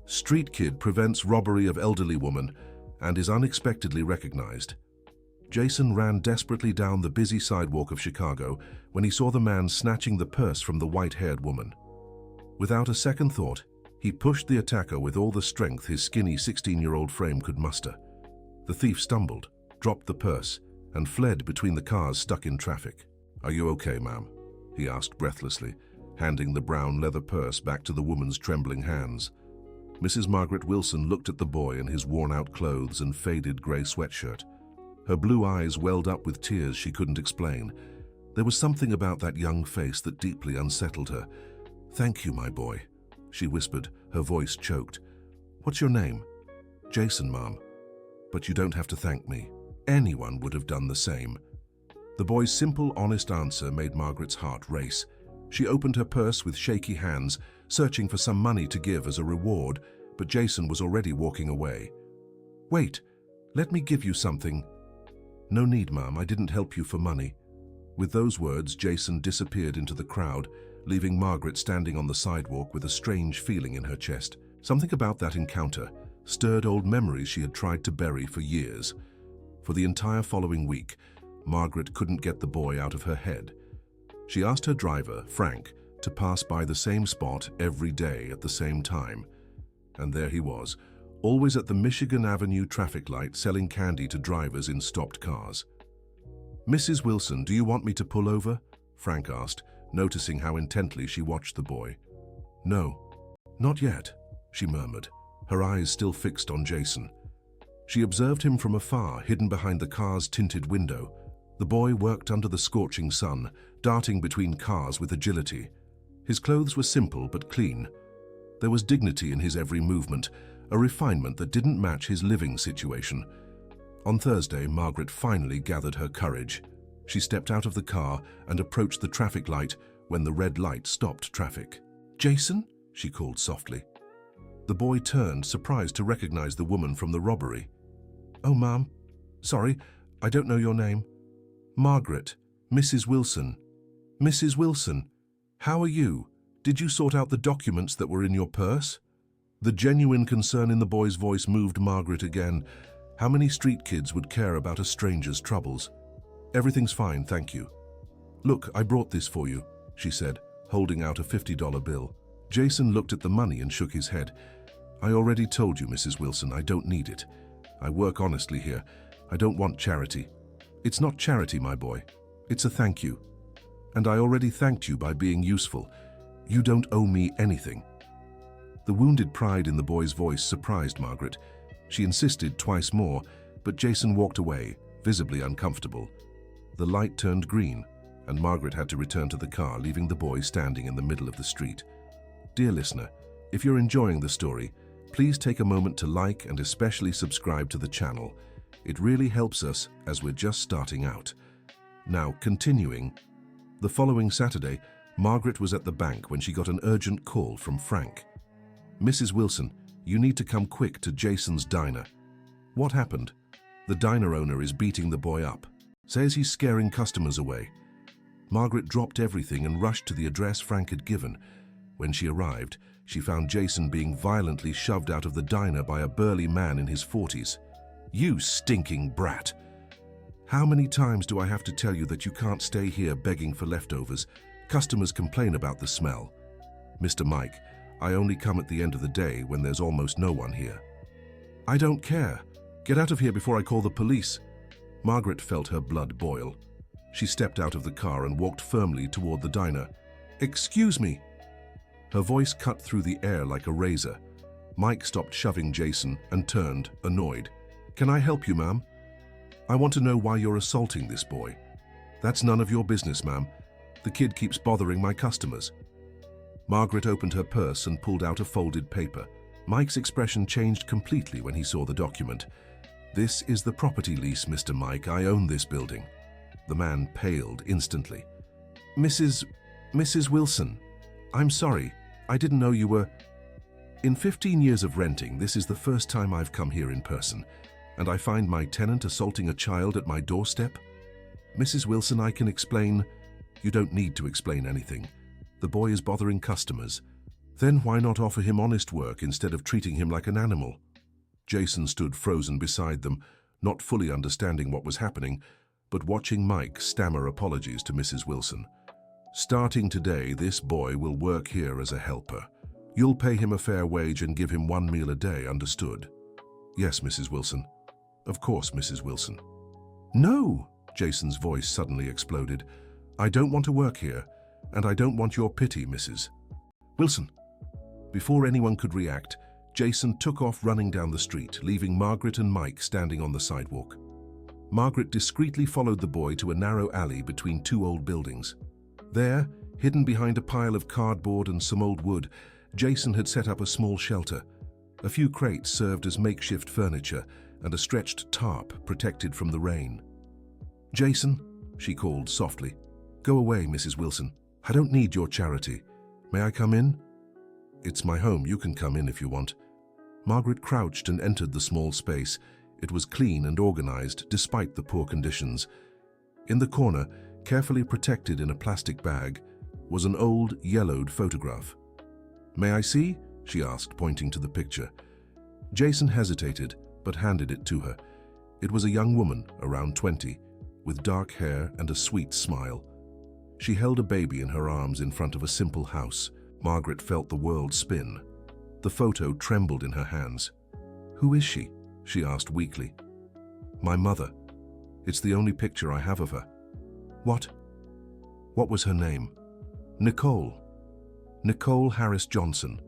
Street kid prevents robbery of elderly woman and is unexpectedly recognized. Jason ran desperately down the busy sidewalk of Chicago when he saw the man snatching the purse from the white-haired woman. Without a second thought, he pushed the attacker with all the strength his skinny 16-year-old frame could muster. The thief stumbled, dropped the purse, and fled between the cars stuck in traffic. "Are you okay, ma'am?" he asked breathlessly, handing the brown leather purse back to the woman's trembling hands. Mrs. Margaret Wilson looked at the boy in his worn-out clothes and faded gray sweatshirt. Her blue eyes welled up with tears she couldn't explain. There was something about that young face that deeply unsettled her. "Thank you, my boy," she whispered, her voice choked. "What's your name?" "Jason, Mom. But you don't have to thank me. Anyone would have done the same." The boy's simple, honest answer made Margaret's heart race. She opened her purse with shaky hands, searching for some money to give as a reward, but Jason was already walking away. "Wait, let me give you something." "No need, Mom, I didn't help you for money." With those words, Jason disappeared into the crowd, leaving Margaret standing on the sidewalk with a strange feeling in her chest. Something about that encounter stirred old memories she had tried to bury for years. For the entire following week, Margaret couldn't get the boy out of her head. She asked her driver, Frank, to pass by the same spot every day at the same time. And there he was, always at the Michigan Avenue traffic light selling candy to drivers in stopped cars. "Mrs. Wilson, do you want me to pull over?" Frank asked, noticing how intently she watched the boy. "No, not yet," she murmured, her eyes still fixed on Jason. She observed him from afar, hidden behind the car's tinted window. The boy worked under the scorching sun, darting between cars with agility. His clothes were simple but clean. There was dignity in his every movement, a refinement that didn't match his living situation. On Thursday, Margaret finally gathered her courage. She stepped out of the car and approached the traffic light when the red light stopped traffic. "Jason?" she called softly. The boy turned, surprised to recognize the woman from the robbery. "Oh, Mom. Sorry, I don't know your name." "Margaret. Mrs. Wilson." "Mrs. Wilson, how are you? Did you sort out the documents that were in your purse?" The genuine concern in the boy's voice moved Margaret again. How many street kids would care about a stranger's troubles? "Everything's fine, thank you." "Look, I brought this for you," she said, holding out a $50 bill. Jason looked at the money and shook his head. "I already told you, Mrs. Wilson, I don't need it. I work honestly here. I don't want charity." "It's not charity, my boy. It's a thank you. And I already thanked you by being useful. You don't owe me anything." The wounded pride in the boy's voice surprised Margaret. She insisted twice more, but Jason walked away, visibly uncomfortable. The light turned green, and Margaret had to return to the car, leaving the boy standing in the middle of the street. Dear listener, if you're enjoying the story, please take a moment to like and especially subscribe to the channel. It really helps us as we're just starting out. Now, continuing. The following Saturday, Margaret was at the bank when she got an urgent call from Frank. "Mrs. Wilson, you need to come quick to Jason's diner." "What happened?" "The diner owner is beating the boy up. Says he's scaring customers away." Margaret dropped everything and rushed to the address Frank had given. When she arrived, she found Jason being violently shoved out of the diner by a burly man in his 40s. "You stinking brat! How many times do I have to tell you that you can't stay here begging for leftovers? Customers complain about the smell." "Mr. Mike, I only come at the end of the day when there's almost no one here." "I don't care. Get out of here before I call the police." Margaret felt her blood boil. She stepped out of the car and walked firmly toward the diner. "Excuse me." Her voice cut through the air like a razor. Mike stopped shoving Jason and turned, annoyed. "Can I help you, ma'am?" "I want to know why you're assaulting this boy." "That's none of your business, ma'am. The kid keeps bothering my customers." Margaret opened her purse and pulled out a folded paper. Mike's expression changed completely when he saw the document. "This is the property lease, Mr. Mike. I own this building." The man paled instantly. Mrs. Wilson, I'm sorry. I didn't know you were..." "In 15 years of renting, this is the first time I've come here in person, and I find my tenant assaulting a child at my doorstep." "Mrs. Wilson, I can explain..." "You don't need to explain anything. The boy is bothering customers. Then why not offer him honest work instead of treating him like an animal? Jason stood frozen beside them, not fully understanding what was happening, but watching Mike stammer apologies to Mrs. Wilson. Starting today, this boy will work here as a helper. You'll pay him a fair wage and give him 1 meal a day, understood? Yes, Mrs. Wilson. Of course, Mrs. Wilson. No! Jason's voice suddenly exploded. I don't want to work here, and I don't want your pity, Mrs. Wilson. Before anyone could react, Jason took off running down the street, leaving Margaret and Mike standing on the sidewalk. Margaret discreetly followed the boy to a narrow alley between 2 old buildings. There, hidden behind a pile of cardboard and some old wood, Jason had set up a small shelter. A few crates served as makeshift furniture, and a stretched tarp protected from the rain. Jason, she called softly. Go away, Mrs. Wilson. I don't need your charity. May I come in? It's my home. You can come in if you want. Margaret crouched and entered the small space. It was clean and organized, despite the poor conditions. In the corner, carefully protected in a plastic bag, was an old, yellowed photograph. May I see? She asked, pointing to the picture. Jason hesitated, but handed it to her. It was a young woman, around 20, with dark hair and a sweet smile. She held a baby in her arms in front of a simple house. Margaret felt the world spin. The photo trembled in her hands. Who is she? She asked weakly. My mother. It's the only picture I have of her. What? What was her name? Nicole. Nicole Harris Johnson.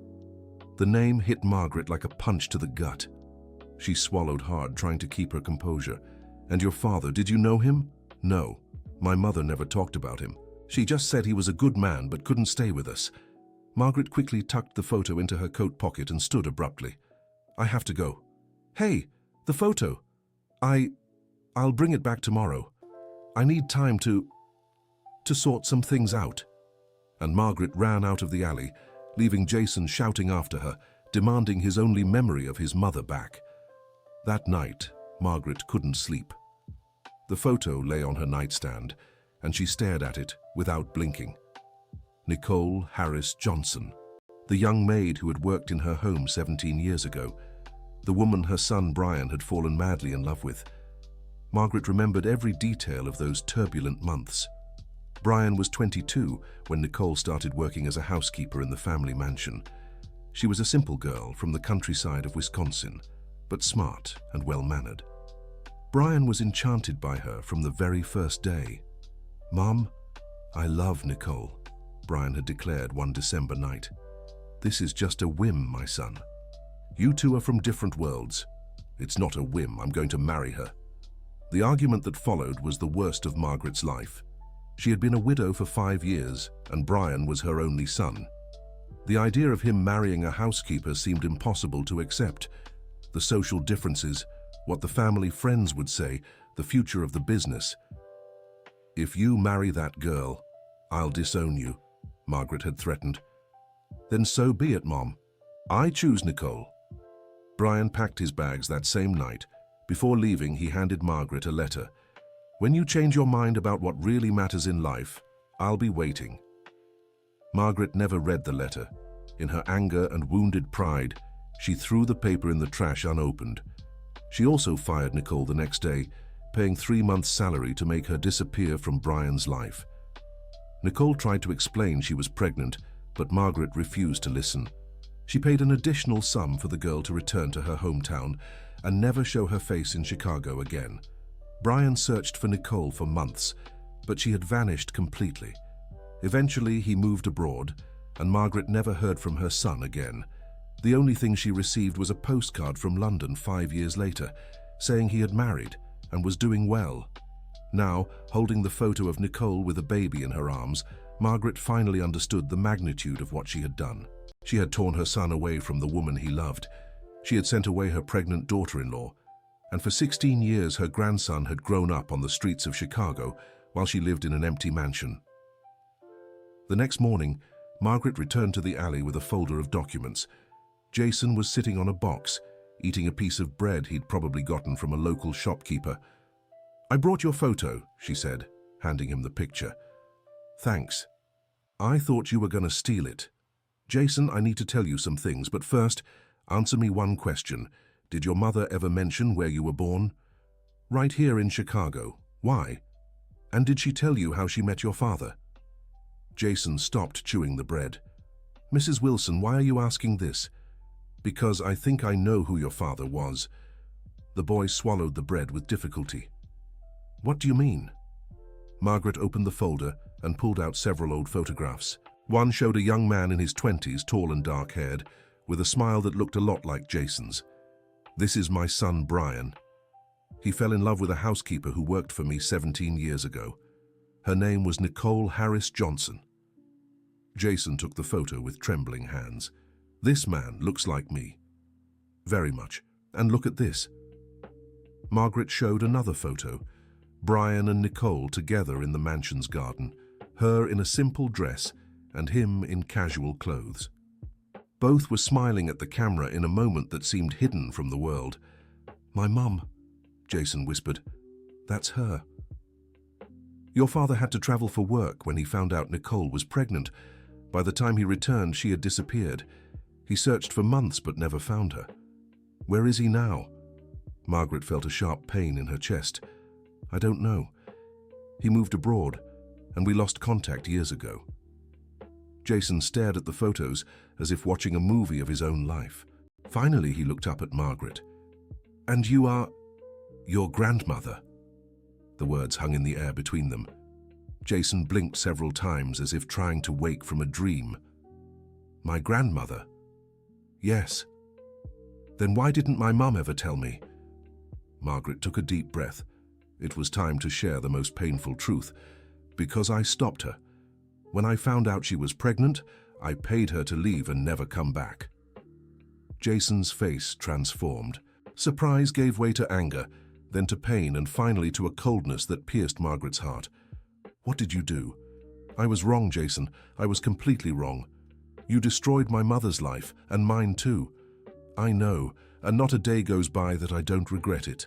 The name hit Margaret like a punch to the gut. She swallowed hard, trying to keep her composure. And your father, did you know him? No. My mother never talked about him. She just said he was a good man but couldn't stay with us. Margaret quickly tucked the photo into her coat pocket and stood abruptly. I have to go. Hey, the photo. I'll bring it back tomorrow. I need time to sort some things out. And Margaret ran out of the alley, leaving Jason shouting after her, demanding his only memory of his mother back. That night, Margaret couldn't sleep. The photo lay on her nightstand, and she stared at it without blinking. Nicole Harris Johnson, the young maid who had worked in her home 17 years ago, the woman her son Brian had fallen madly in love with. Margaret remembered every detail of those turbulent months. Brian was 22 when Nicole started working as a housekeeper in the family mansion. She was a simple girl from the countryside of Wisconsin, but smart and well-mannered. Brian was enchanted by her from the very first day. Mom, I love Nicole, Brian had declared one December night. This is just a whim, my son. You two are from different worlds. It's not a whim, I'm going to marry her. The argument that followed was the worst of Margaret's life. She had been a widow for 5 years, and Brian was her only son. The idea of him marrying a housekeeper seemed impossible to accept. The social differences, what the family friends would say, the future of the business. If you marry that girl, I'll disown you, Margaret had threatened. Then so be it, Mom. I choose Nicole. Brian packed his bags that same night. Before leaving, he handed Margaret a letter. When you change your mind about what really matters in life, I'll be waiting. Margaret never read the letter. In her anger and wounded pride, she threw the paper in the trash unopened. She also fired Nicole the next day, paying 3 months' salary to make her disappear from Brian's life. Nicole tried to explain she was pregnant, but Margaret refused to listen. She paid an additional sum for the girl to return to her hometown and never show her face in Chicago again. Brian searched for Nicole for months, but she had vanished completely. Eventually, he moved abroad, and Margaret never heard from her son again. The only thing she received was a postcard from London 5 years later, saying he had married and was doing well. Now, holding the photo of Nicole with a baby in her arms, Margaret finally understood the magnitude of what she had done. She had torn her son away from the woman he loved. She had sent away her pregnant daughter-in-law, and for 16 years her grandson had grown up on the streets of Chicago while she lived in an empty mansion. The next morning, Margaret returned to the alley with a folder of documents. Jason was sitting on a box, eating a piece of bread he'd probably gotten from a local shopkeeper. I brought your photo, she said, handing him the picture. Thanks. I thought you were going to steal it. Jason, I need to tell you some things, but first, answer me one question. Did your mother ever mention where you were born? Right here in Chicago. Why? And did she tell you how she met your father? Jason stopped chewing the bread. Mrs. Wilson, why are you asking this? Because I think I know who your father was. The boy swallowed the bread with difficulty. What do you mean? Margaret opened the folder and pulled out several old photographs. One showed a young man in his 20s, tall and dark-haired, with a smile that looked a lot like Jason's. This is my son, Brian. He fell in love with a housekeeper who worked for me 17 years ago. Her name was Nicole Harris Johnson. Jason took the photo with trembling hands. This man looks like me. Very much. And look at this. Margaret showed another photo. Brian and Nicole together in the mansion's garden, her in a simple dress and him in casual clothes. Both were smiling at the camera in a moment that seemed hidden from the world. My mum, Jason whispered. That's her. Your father had to travel for work when he found out Nicole was pregnant. By the time he returned, she had disappeared. He searched for months but never found her. Where is he now? Margaret felt a sharp pain in her chest. I don't know. He moved abroad, and we lost contact years ago. Jason stared at the photos as if watching a movie of his own life. Finally, he looked up at Margaret. And you are your grandmother? The words hung in the air between them. Jason blinked several times as if trying to wake from a dream. My grandmother? Yes. Then why didn't my mum ever tell me? Margaret took a deep breath. It was time to share the most painful truth. Because I stopped her. When I found out she was pregnant, I paid her to leave and never come back. Jason's face transformed. Surprise gave way to anger, then to pain, and finally to a coldness that pierced Margaret's heart. What did you do? I was wrong, Jason. I was completely wrong. You destroyed my mother's life, and mine too. I know, and not a day goes by that I don't regret it.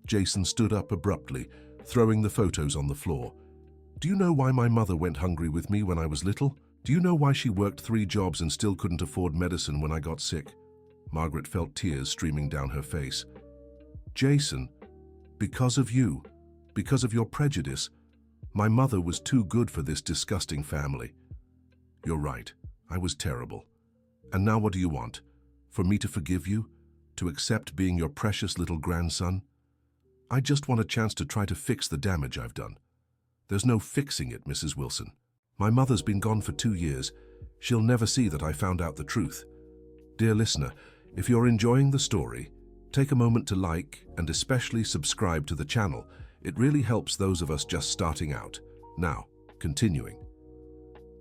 Jason stood up abruptly, throwing the photos on the floor. Do you know why my mother went hungry with me when I was little? Do you know why she worked 3 jobs and still couldn't afford medicine when I got sick? Margaret felt tears streaming down her face. Jason, because of you, because of your prejudice, my mother was too good for this disgusting family. You're right, I was terrible. And now what do you want? For me to forgive you? To accept being your precious little grandson? I just want a chance to try to fix the damage I've done. There's no fixing it, Mrs. Wilson. My mother's been gone for 2 years. She'll never see that I found out the truth. Dear listener, if you're enjoying the story, take a moment to like and especially subscribe to the channel. It really helps those of us just starting out. Now, continuing.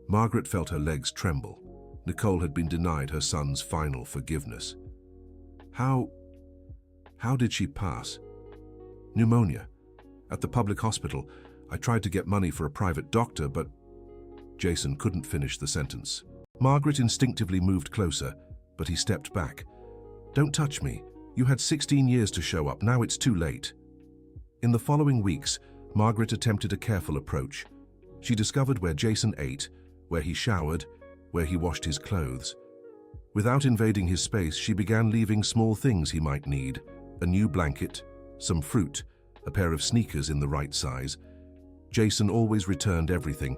Margaret felt her legs tremble. Nicole had been denied her son's final forgiveness. How did she pass? Pneumonia. At the public hospital, I tried to get money for a private doctor, but Jason couldn't finish the sentence. Margaret instinctively moved closer, but he stepped back. Don't touch me. You had 16 years to show up. Now it's too late. In the following weeks, Margaret attempted a careful approach. She discovered where Jason ate, where he showered, where he washed his clothes. Without invading his space, she began leaving small things he might need: a new blanket, some fruit, a pair of sneakers in the right size. Jason always returned everything.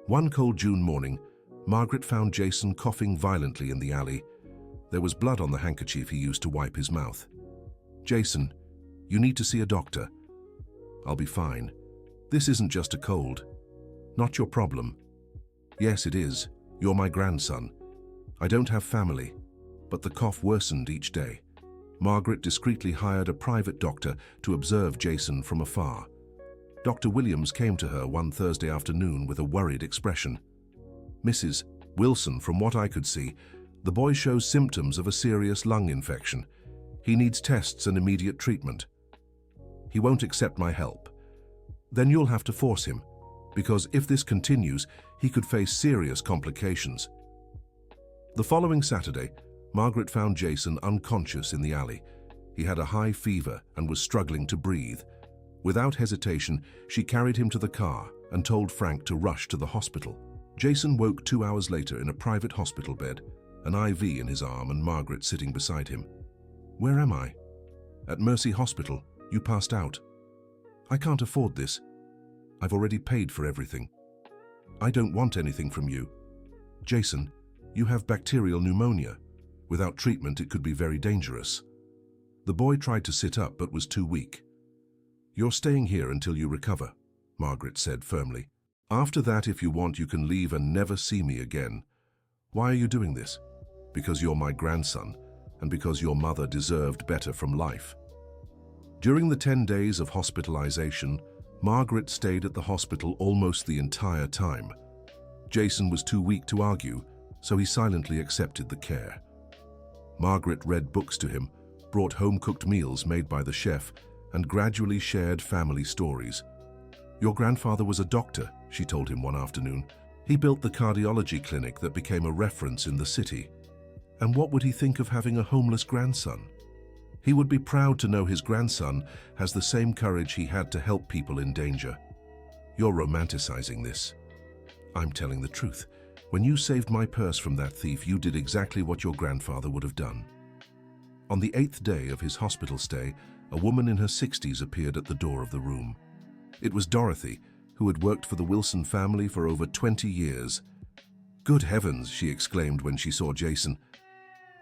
One cold June morning, Margaret found Jason coughing violently in the alley. There was blood on the handkerchief he used to wipe his mouth. Jason, you need to see a doctor. I'll be fine. This isn't just a cold. Not your problem. Yes, it is. You're my grandson. I don't have family, but the cough worsened each day. Margaret discreetly hired a private doctor to observe Jason from afar. Dr. Williams came to her one Thursday afternoon with a worried expression. Mrs. Wilson, from what I could see, the boy shows symptoms of a serious lung infection. He needs tests and immediate treatment. He won't accept my help. Then you'll have to force him, because if this continues, he could face serious complications. The following Saturday, Margaret found Jason unconscious in the alley. He had a high fever and was struggling to breathe. Without hesitation, she carried him to the car and told Frank to rush to the hospital. Jason woke 2 hours later in a private hospital bed, an IV in his arm and Margaret sitting beside him. "Where am I?" "At Mercy Hospital. You passed out." "I can't afford this. I've already paid for everything." "I don't want anything from you." "Jason, you have bacterial pneumonia. Without treatment, it could be very dangerous." The boy tried to sit up but was too weak. "You're staying here until you recover," Margaret said firmly. "After that, if you want, you can leave and never see me again." "Why are you doing this?" "Because you're my grandson, and because your mother deserved better from life." During the 10 days of hospitalization, Margaret stayed at the hospital almost the entire time. Jason was too weak to argue, so he silently accepted the care. Margaret read books to him, brought home-cooked meals made by the chef, and gradually shared family stories. "Your grandfather was a doctor," she told him one afternoon. "He built the cardiology clinic that became a reference in the city. And what would he think of having a homeless grandson? He would be proud to know his grandson has the same courage he had to help people in danger." "You're romanticizing this." "I'm telling the truth. When you saved my purse from that thief, you did exactly what your grandfather would have done." On the 8th day of his hospital stay, a woman in her 60s appeared at the door of the room. It was Dorothy, who had worked for the Wilson family for over 20 years. "Good heavens," she exclaimed when she saw Jason.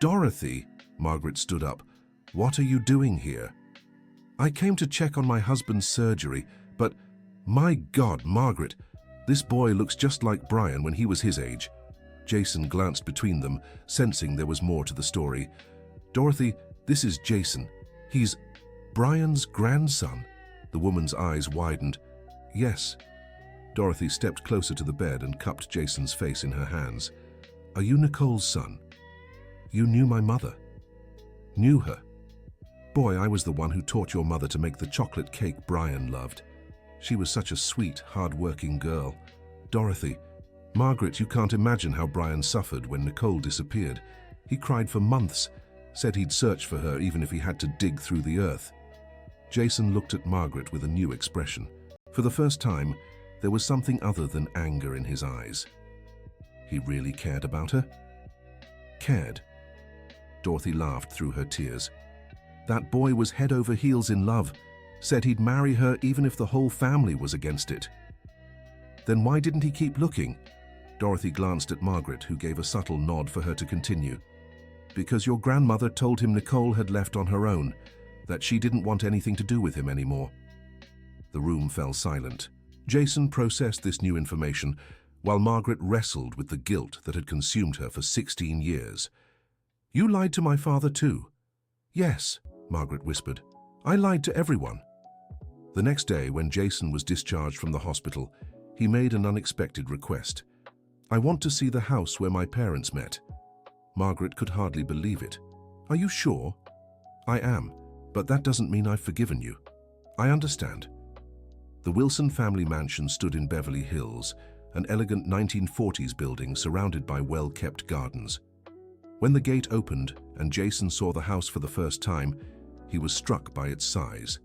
"Dorothy," Margaret stood up. "What are you doing here?" "I came to check on my husband's surgery, but my God, Margaret, this boy looks just like Brian when he was his age." Jason glanced between them, sensing there was more to the story. "Dorothy, this is Jason. He's Brian's grandson." The woman's eyes widened. "Yes." Dorothy stepped closer to the bed and cupped Jason's face in her hands. "Are you Nicole's son?" "You knew my mother." "Knew her? Boy, I was the one who taught your mother to make the chocolate cake Brian loved. She was such a sweet, hard-working girl." "Dorothy, Margaret, you can't imagine how Brian suffered when Nicole disappeared. He cried for months, said he'd search for her even if he had to dig through the earth." Jason looked at Margaret with a new expression. For the first time, there was something other than anger in his eyes. He really cared about her? Cared? Dorothy laughed through her tears. "That boy was head over heels in love, said he'd marry her even if the whole family was against it." "Then why didn't he keep looking?" Dorothy glanced at Margaret, who gave a subtle nod for her to continue. "Because your grandmother told him Nicole had left on her own, that she didn't want anything to do with him anymore." The room fell silent. Jason processed this new information, while Margaret wrestled with the guilt that had consumed her for 16 years. "You lied to my father too?" "Yes," Margaret whispered. "I lied to everyone." The next day, when Jason was discharged from the hospital, he made an unexpected request. "I want to see the house where my parents met." Margaret could hardly believe it. "Are you sure?" "I am, but that doesn't mean I've forgiven you." "I understand." The Wilson family mansion stood in Beverly Hills, an elegant 1940s building surrounded by well-kept gardens. When the gate opened and Jason saw the house for the first time, he was struck by its size.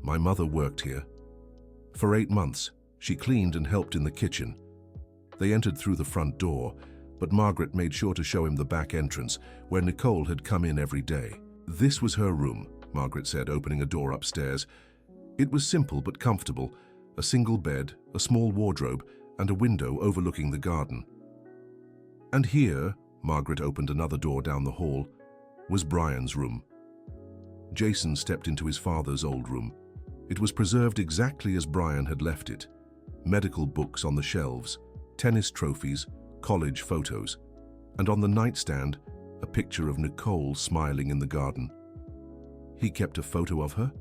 "My mother worked here. For 8 months, she cleaned and helped in the kitchen." They entered through the front door, but Margaret made sure to show him the back entrance, where Nicole had come in every day. "This was her room," Margaret said, opening a door upstairs. It was simple but comfortable, a single bed, a small wardrobe, and a window overlooking the garden. "And here," Margaret opened another door down the hall, "was Brian's room." Jason stepped into his father's old room. It was preserved exactly as Brian had left it. Medical books on the shelves, tennis trophies, college photos, and on the nightstand, a picture of Nicole smiling in the garden. He kept a photo of her?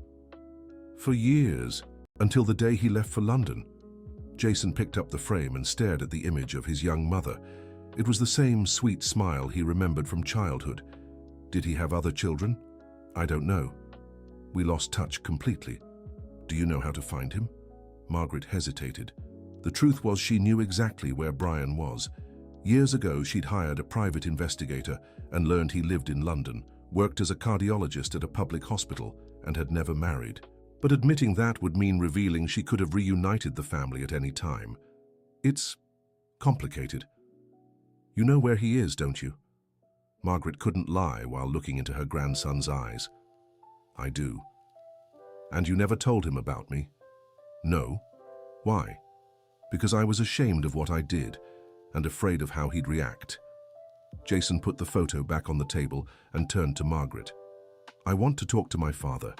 For years, until the day he left for London. Jason picked up the frame and stared at the image of his young mother. It was the same sweet smile he remembered from childhood. Did he have other children? I don't know. We lost touch completely. Do you know how to find him? Margaret hesitated. The truth was she knew exactly where Brian was. Years ago, she'd hired a private investigator and learned he lived in London, worked as a cardiologist at a public hospital, and had never married. But admitting that would mean revealing she could have reunited the family at any time. It's complicated. You know where he is, don't you? Margaret couldn't lie while looking into her grandson's eyes. I do. And you never told him about me? No. Why? Because I was ashamed of what I did and afraid of how he'd react. Jason put the photo back on the table and turned to Margaret. I want to talk to my father.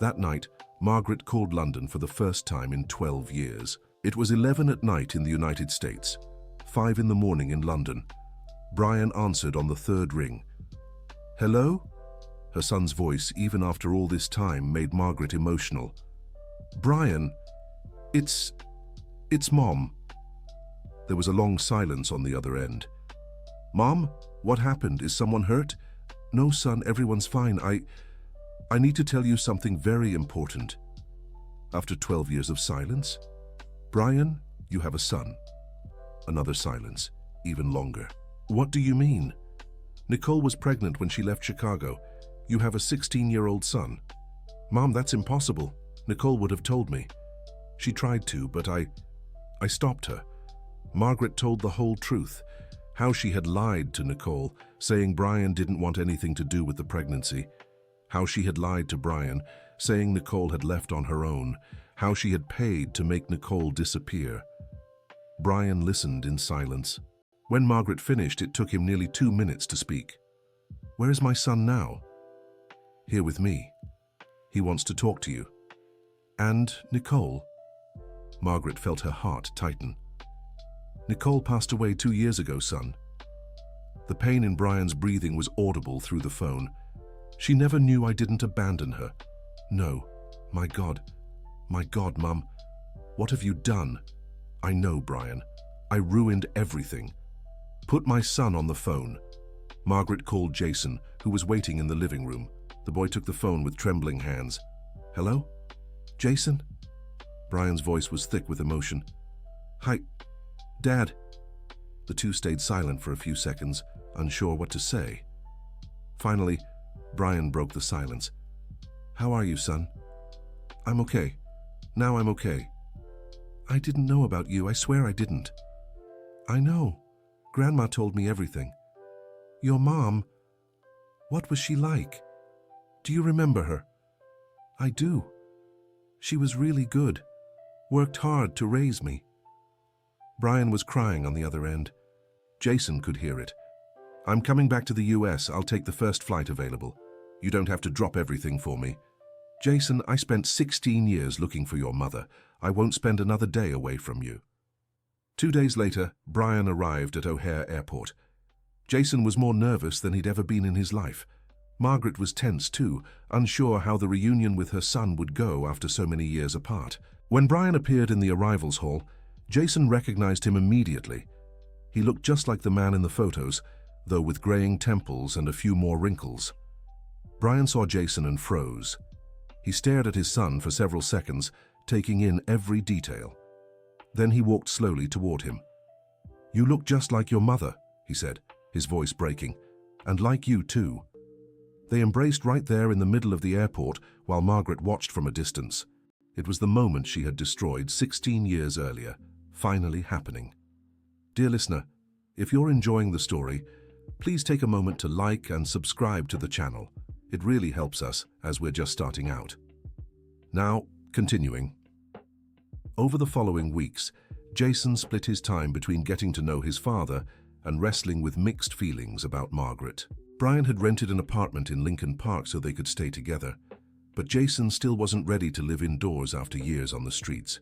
That night, Margaret called London for the first time in 12 years. It was 11 at night in the United States, 5 in the morning in London. Brian answered on the third ring. Hello? Her son's voice, even after all this time, made Margaret emotional. Brian, it's Mom. There was a long silence on the other end. Mom, what happened? Is someone hurt? No, son, everyone's fine. I need to tell you something very important. After 12 years of silence, Brian, you have a son. Another silence, even longer. What do you mean? Nicole was pregnant when she left Chicago. You have a 16-year-old son. Mom, that's impossible. Nicole would have told me. She tried to, but I stopped her. Margaret told the whole truth, how she had lied to Nicole, saying Brian didn't want anything to do with the pregnancy, how she had lied to Brian, saying Nicole had left on her own, how she had paid to make Nicole disappear. Brian listened in silence. When Margaret finished, it took him nearly 2 minutes to speak. Where is my son now? Here with me. He wants to talk to you. And Nicole? Margaret felt her heart tighten. Nicole passed away 2 years ago, son. The pain in Brian's breathing was audible through the phone. She never knew I didn't abandon her. No. My God, Mum. What have you done? I know, Brian. I ruined everything. Put my son on the phone. Margaret called Jason, who was waiting in the living room. The boy took the phone with trembling hands. Hello? Jason? Brian's voice was thick with emotion. Hi, Dad. The two stayed silent for a few seconds, unsure what to say. Finally, Brian broke the silence. How are you, son? I'm okay. Now I'm okay. I didn't know about you. I swear I didn't. I know. Grandma told me everything. Your mom, what was she like? Do you remember her? I do. She was really good. Worked hard to raise me. Brian was crying on the other end. Jason could hear it. I'm coming back to the US. I'll take the first flight available. You don't have to drop everything for me. Jason, I spent 16 years looking for your mother. I won't spend another day away from you. 2 days later, Brian arrived at O'Hare Airport. Jason was more nervous than he'd ever been in his life. Margaret was tense too, unsure how the reunion with her son would go after so many years apart. When Brian appeared in the arrivals hall, Jason recognized him immediately. He looked just like the man in the photos, though with graying temples and a few more wrinkles. Brian saw Jason and froze. He stared at his son for several seconds, taking in every detail. Then he walked slowly toward him. You look just like your mother, he said, his voice breaking, and like you too. They embraced right there in the middle of the airport while Margaret watched from a distance. It was the moment she had destroyed 16 years earlier, finally happening. Dear listener, if you're enjoying the story, please take a moment to like and subscribe to the channel. It really helps us as we're just starting out. Now, continuing. Over the following weeks, Jason split his time between getting to know his father and wrestling with mixed feelings about Margaret. Brian had rented an apartment in Lincoln Park so they could stay together, but Jason still wasn't ready to live indoors after years on the streets.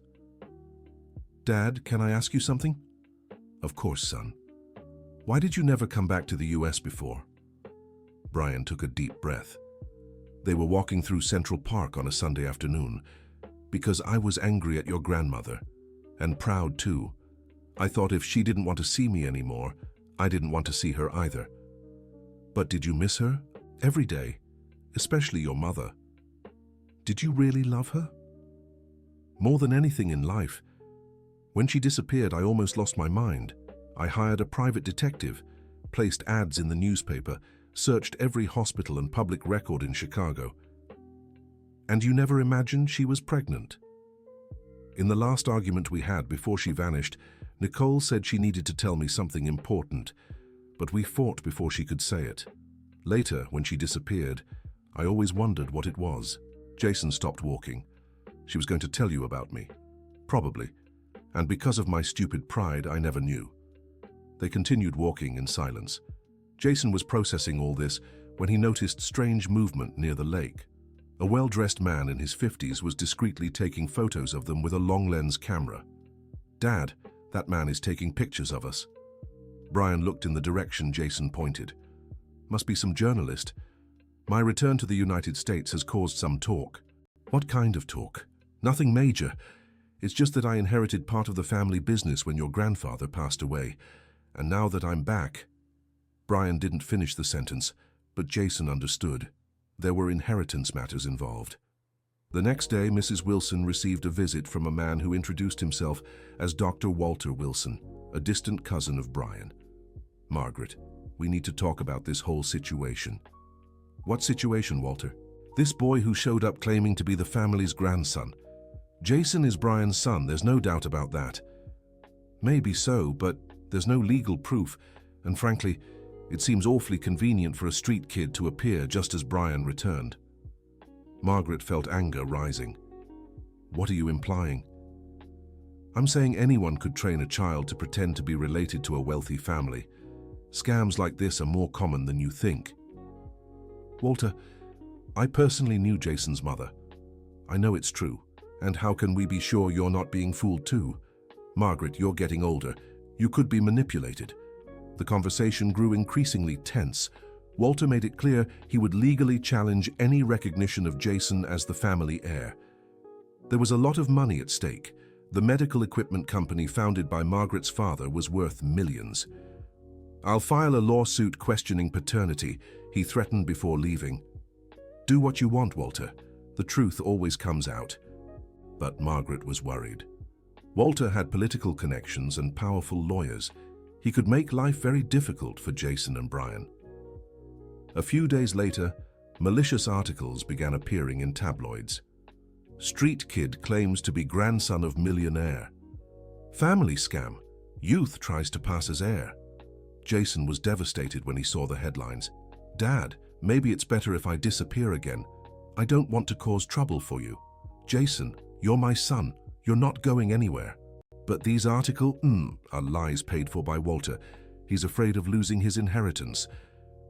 Dad, can I ask you something? Of course, son. Why did you never come back to the US before? Brian took a deep breath. They were walking through Central Park on a Sunday afternoon. Because I was angry at your grandmother, and proud too. I thought if she didn't want to see me anymore, I didn't want to see her either. But did you miss her? Every day, especially your mother. Did you really love her? More than anything in life. When she disappeared, I almost lost my mind. I hired a private detective, placed ads in the newspaper, searched every hospital and public record in Chicago. And you never imagined she was pregnant? In the last argument we had before she vanished, Nicole said she needed to tell me something important, but we fought before she could say it. Later, when she disappeared, I always wondered what it was. Jason stopped walking. She was going to tell you about me. Probably. And because of my stupid pride, I never knew. They continued walking in silence. Jason was processing all this when he noticed strange movement near the lake. A well-dressed man in his 50s was discreetly taking photos of them with a long-lens camera. "Dad, that man is taking pictures of us." Brian looked in the direction Jason pointed. "Must be some journalist. My return to the United States has caused some talk." "What kind of talk?" "Nothing major. It's just that I inherited part of the family business when your grandfather passed away, and now that I'm back..." Brian didn't finish the sentence, but Jason understood. There were inheritance matters involved. The next day, Mrs. Wilson received a visit from a man who introduced himself as Dr. Walter Wilson, a distant cousin of Brian. "Margaret, we need to talk about this whole situation." "What situation, Walter?" "This boy who showed up claiming to be the family's grandson. Jason is Brian's son, there's no doubt about that." "Maybe so, but there's no legal proof, and frankly, it seems awfully convenient for a street kid to appear just as Brian returned." Margaret felt anger rising. "What are you implying?" "I'm saying anyone could train a child to pretend to be related to a wealthy family. Scams like this are more common than you think." "Walter, I personally knew Jason's mother. I know it's true, and how can we be sure you're not being fooled too? Margaret, you're getting older. You could be manipulated." The conversation grew increasingly tense. Walter made it clear he would legally challenge any recognition of Jason as the family heir. There was a lot of money at stake. The medical equipment company founded by Margaret's father was worth millions. "I'll file a lawsuit questioning paternity," he threatened before leaving. "Do what you want, Walter. The truth always comes out." But Margaret was worried. Walter had political connections and powerful lawyers. He could make life very difficult for Jason and Brian. A few days later, malicious articles began appearing in tabloids. "Street kid claims to be grandson of millionaire." "Family scam. Youth tries to pass as heir." Jason was devastated when he saw the headlines. "Dad, maybe it's better if I disappear again. I don't want to cause trouble for you." "Jason, you're my son. You're not going anywhere." "But these articles are lies paid for by Walter. He's afraid of losing his inheritance."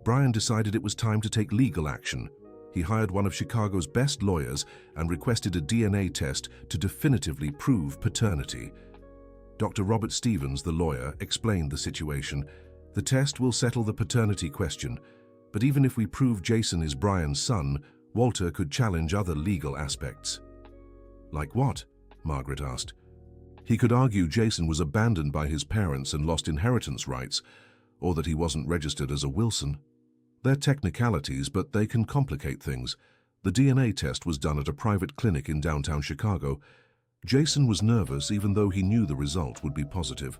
Brian decided it was time to take legal action. He hired one of Chicago's best lawyers and requested a DNA test to definitively prove paternity. Dr. Robert Stevens, the lawyer, explained the situation. "The test will settle the paternity question, but even if we prove Jason is Brian's son, Walter could challenge other legal aspects." "Like what?" Margaret asked. "He could argue Jason was abandoned by his parents and lost inheritance rights, or that he wasn't registered as a Wilson. They're technicalities, but they can complicate things. The DNA test was done at a private clinic in downtown Chicago. Jason was nervous even though he knew the result would be positive.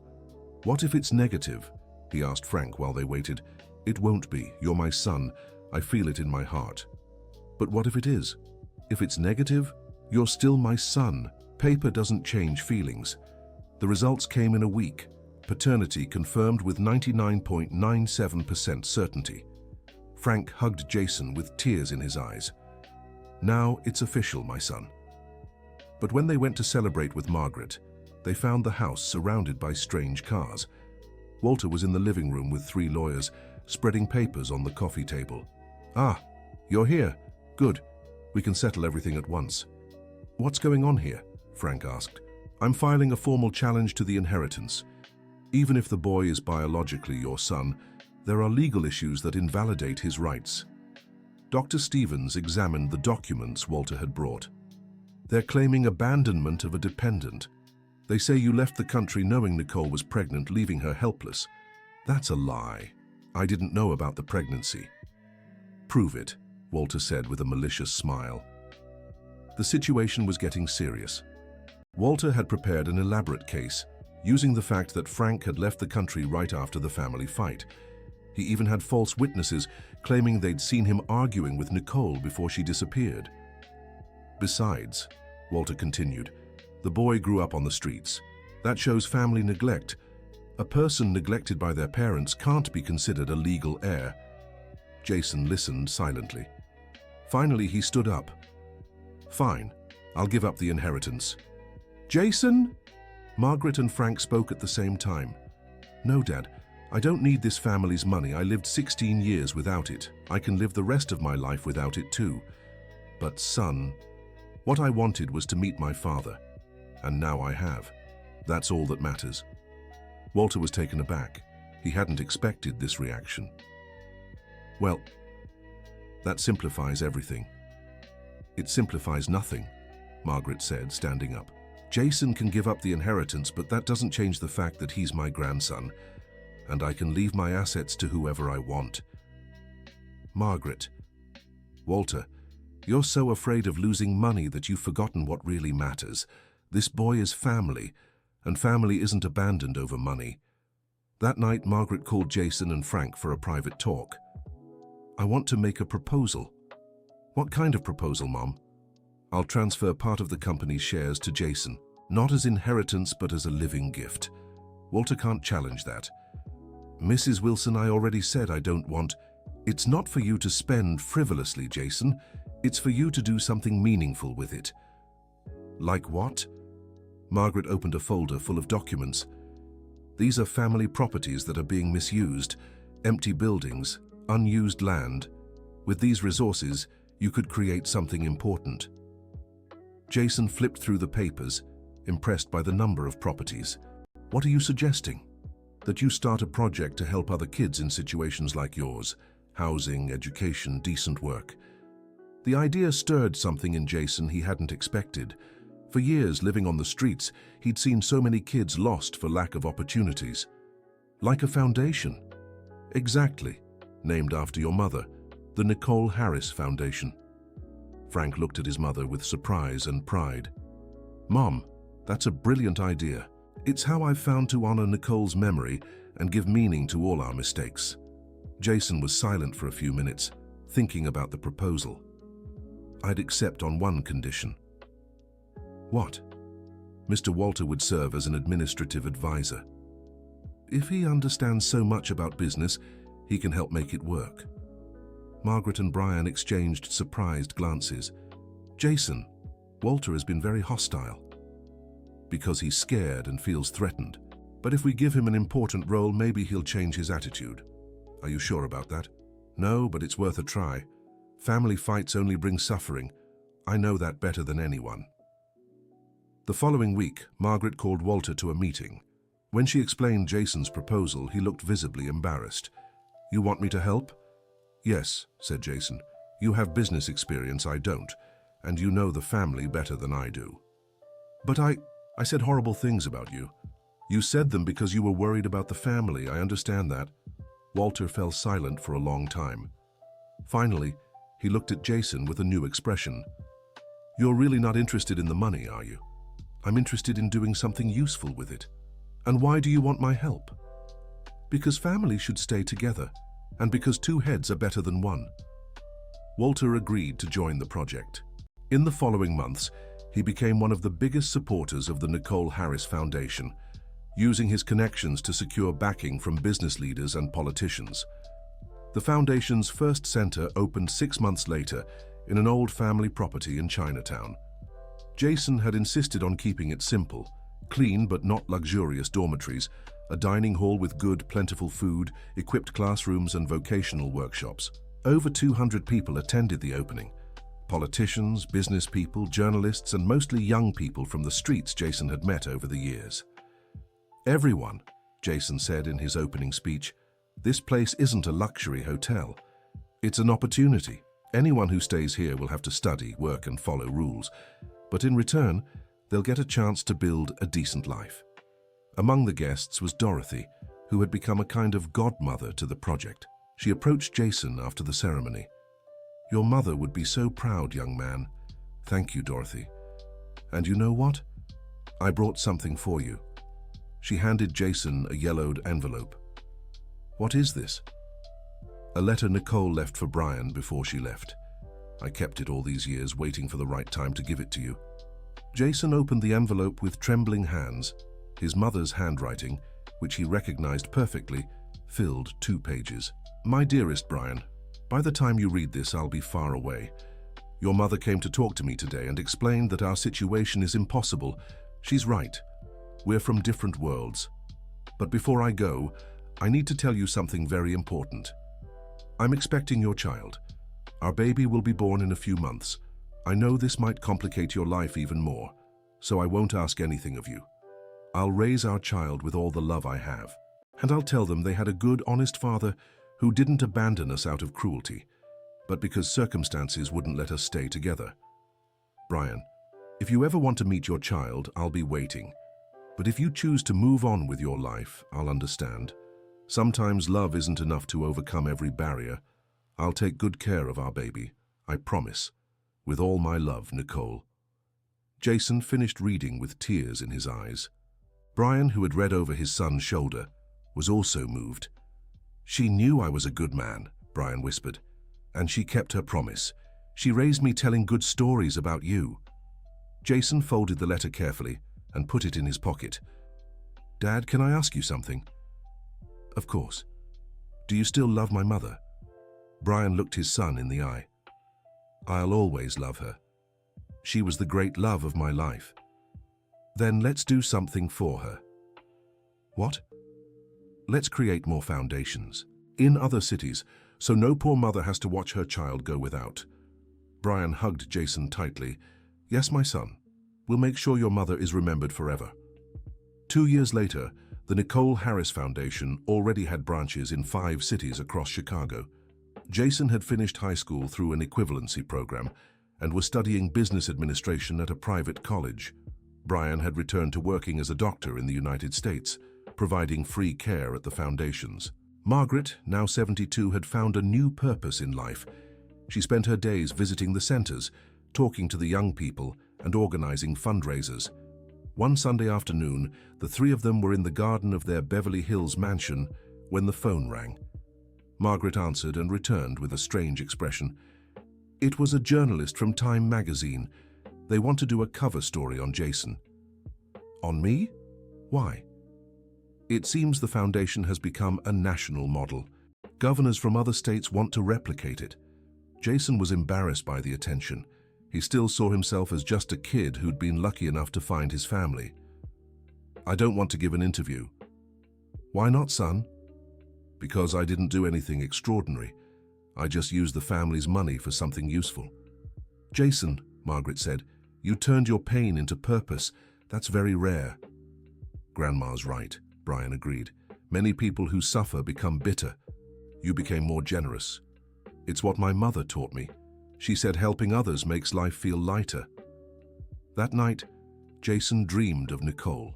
"What if it's negative?" he asked Frank while they waited. "It won't be. You're my son. I feel it in my heart." "But what if it is?" "If it's negative, you're still my son. Paper doesn't change feelings." The results came in a week. Paternity confirmed with 99.97% certainty. Frank hugged Jason with tears in his eyes. "Now it's official, my son." But when they went to celebrate with Margaret, they found the house surrounded by strange cars. Walter was in the living room with 3 lawyers, spreading papers on the coffee table. "Ah, you're here. Good. We can settle everything at once." "What's going on here?" Frank asked. "I'm filing a formal challenge to the inheritance. Even if the boy is biologically your son, there are legal issues that invalidate his rights." Dr. Stevens examined the documents Walter had brought. "They're claiming abandonment of a dependent. They say you left the country knowing Nicole was pregnant, leaving her helpless. That's a lie. I didn't know about the pregnancy." "Prove it," Walter said with a malicious smile. The situation was getting serious. Walter had prepared an elaborate case, using the fact that Frank had left the country right after the family fight. He even had false witnesses claiming they'd seen him arguing with Nicole before she disappeared. "Besides," Walter continued, "the boy grew up on the streets. That shows family neglect. A person neglected by their parents can't be considered a legal heir. Jason listened silently. Finally, he stood up. Fine, I'll give up the inheritance. Jason? Margaret and Frank spoke at the same time. No, Dad, I don't need this family's money. I lived 16 years without it. I can live the rest of my life without it too. But son, what I wanted was to meet my father, and now I have. That's all that matters. Walter was taken aback. He hadn't expected this reaction. Well, that simplifies everything. It simplifies nothing, Margaret said, standing up. Jason can give up the inheritance, but that doesn't change the fact that he's my grandson, and I can leave my assets to whoever I want. Margaret, Walter, you're so afraid of losing money that you've forgotten what really matters. This boy is family, and family isn't abandoned over money. That night, Margaret called Jason and Frank for a private talk. I want to make a proposal. What kind of proposal, Mom? I'll transfer part of the company's shares to Jason, not as inheritance but as a living gift. Walter can't challenge that. Mrs. Wilson, I already said I don't want. It's not for you to spend frivolously, Jason. It's for you to do something meaningful with it. Like what? Margaret opened a folder full of documents. These are family properties that are being misused, empty buildings, unused land. With these resources, you could create something important. Jason flipped through the papers, impressed by the number of properties. What are you suggesting? That you start a project to help other kids in situations like yours, housing, education, decent work. The idea stirred something in Jason he hadn't expected. For years living on the streets, he'd seen so many kids lost for lack of opportunities. Like a foundation. Exactly. Named after your mother, the Nicole Harris Foundation. Frank looked at his mother with surprise and pride. Mom, that's a brilliant idea. It's how I've found to honor Nicole's memory and give meaning to all our mistakes. Jason was silent for a few minutes, thinking about the proposal. I'd accept on one condition. What? Mr. Walter would serve as an administrative advisor. If he understands so much about business, he can help make it work. Margaret and Brian exchanged surprised glances. Jason, Walter has been very hostile. Because he's scared and feels threatened. But if we give him an important role, maybe he'll change his attitude. Are you sure about that? No, but it's worth a try. Family fights only bring suffering. I know that better than anyone. The following week, Margaret called Walter to a meeting. When she explained Jason's proposal, he looked visibly embarrassed. You want me to help? Yes, said Jason. You have business experience I don't, and you know the family better than I do. But I said horrible things about you. You said them because you were worried about the family, I understand that. Walter fell silent for a long time. Finally, he looked at Jason with a new expression. You're really not interested in the money, are you? I'm interested in doing something useful with it. And why do you want my help? Because families should stay together, and because two heads are better than one. Walter agreed to join the project. In the following months, he became one of the biggest supporters of the Nicole Harris Foundation, using his connections to secure backing from business leaders and politicians. The foundation's first center opened 6 months later in an old family property in Chinatown. Jason had insisted on keeping it simple, clean but not luxurious dormitories, a dining hall with good, plentiful food, equipped classrooms and vocational workshops. Over 200 people attended the opening. Politicians, business people, journalists, and mostly young people from the streets Jason had met over the years. Everyone, Jason said in his opening speech, this place isn't a luxury hotel. It's an opportunity. Anyone who stays here will have to study, work, and follow rules. But in return, they'll get a chance to build a decent life. Among the guests was Dorothy, who had become a kind of godmother to the project. She approached Jason after the ceremony. Your mother would be so proud, young man. Thank you, Dorothy. And you know what? I brought something for you. She handed Jason a yellowed envelope. What is this? A letter Nicole left for Brian before she left. I kept it all these years, waiting for the right time to give it to you. Jason opened the envelope with trembling hands. His mother's handwriting, which he recognized perfectly, filled 2 pages. "My dearest Brian, by the time you read this, I'll be far away. Your mother came to talk to me today and explained that our situation is impossible. She's right. We're from different worlds. But before I go, I need to tell you something very important. I'm expecting your child. Our baby will be born in a few months. I know this might complicate your life even more, so I won't ask anything of you. I'll raise our child with all the love I have, and I'll tell them they had a good, honest father who didn't abandon us out of cruelty, but because circumstances wouldn't let us stay together. Brian, if you ever want to meet your child, I'll be waiting. But if you choose to move on with your life, I'll understand. Sometimes love isn't enough to overcome every barrier. I'll take good care of our baby, I promise. With all my love, Nicole." Jason finished reading with tears in his eyes. Brian, who had read over his son's shoulder, was also moved. "She knew I was a good man," Brian whispered, "and she kept her promise. She raised me telling good stories about you." Jason folded the letter carefully and put it in his pocket. "Dad, can I ask you something?" "Of course. Do you still love my mother?" Brian looked his son in the eye. "I'll always love her. She was the great love of my life." "Then let's do something for her." "What?" "Let's create more foundations in other cities, so no poor mother has to watch her child go without." Brian hugged Jason tightly. "Yes, my son. We'll make sure your mother is remembered forever." 2 years later, the Nicole Harris Foundation already had branches in 5 cities across Chicago. Jason had finished high school through an equivalency program and was studying business administration at a private college. Brian had returned to working as a doctor in the United States, providing free care at the foundations. Margaret, now 72, had found a new purpose in life. She spent her days visiting the centers, talking to the young people, and organizing fundraisers. One Sunday afternoon, the 3 of them were in the garden of their Beverly Hills mansion when the phone rang. Margaret answered and returned with a strange expression. It was a journalist from Time magazine. They want to do a cover story on Jason. "On me? Why?" "It seems the foundation has become a national model. Governors from other states want to replicate it." Jason was embarrassed by the attention. He still saw himself as just a kid who'd been lucky enough to find his family. "I don't want to give an interview." "Why not, son?" "Because I didn't do anything extraordinary. I just used the family's money for something useful." "Jason," Margaret said, "you turned your pain into purpose. That's very rare." "Grandma's right," Brian agreed. "Many people who suffer become bitter. You became more generous. It's what my mother taught me. She said helping others makes life feel lighter." That night, Jason dreamed of Nicole.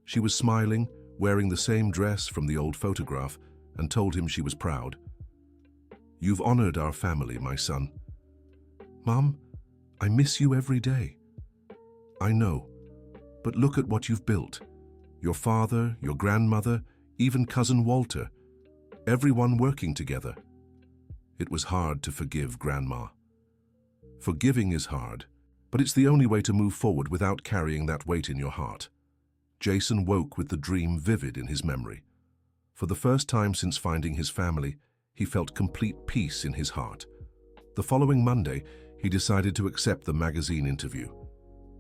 She was smiling, wearing the same dress from the old photograph, and told him she was proud. "You've honored our family, my son." "Mom, I miss you every day." "I know, but look at what you've built. Your father, your grandmother, even cousin Walter. Everyone working together." It was hard to forgive Grandma. Forgiving is hard, but it's the only way to move forward without carrying that weight in your heart. Jason woke with the dream vivid in his memory. For the first time since finding his family, he felt complete peace in his heart. The following Monday, he decided to accept the magazine interview.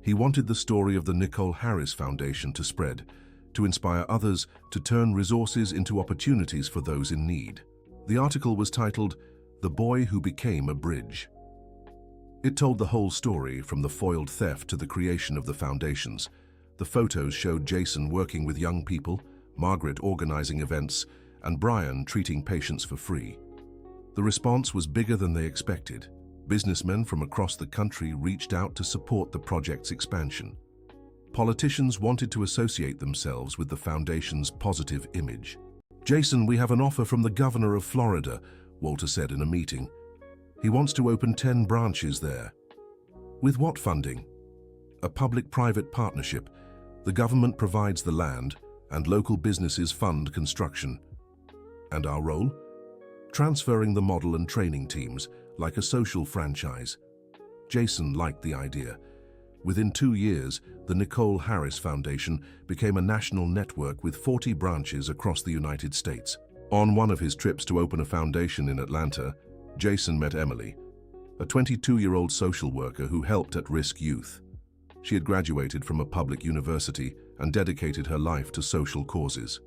He wanted the story of the Nicole Harris Foundation to spread, to inspire others to turn resources into opportunities for those in need. The article was titled, "The Boy Who Became a Bridge." It told the whole story, from the foiled theft to the creation of the foundations. The photos showed Jason working with young people, Margaret organizing events, and Brian treating patients for free. The response was bigger than they expected. Businessmen from across the country reached out to support the project's expansion. Politicians wanted to associate themselves with the foundation's positive image. "Jason, we have an offer from the governor of Florida," Walter said in a meeting. "He wants to open 10 branches there." "With what funding?" "A public-private partnership. The government provides the land, and local businesses fund construction." "And our role?" "Transferring the model and training teams, like a social franchise." Jason liked the idea. Within 2 years, the Nicole Harris Foundation became a national network with 40 branches across the United States. On one of his trips to open a foundation in Atlanta, Jason met Emily, a 22-year-old social worker who helped at-risk youth. She had graduated from a public university and dedicated her life to social causes.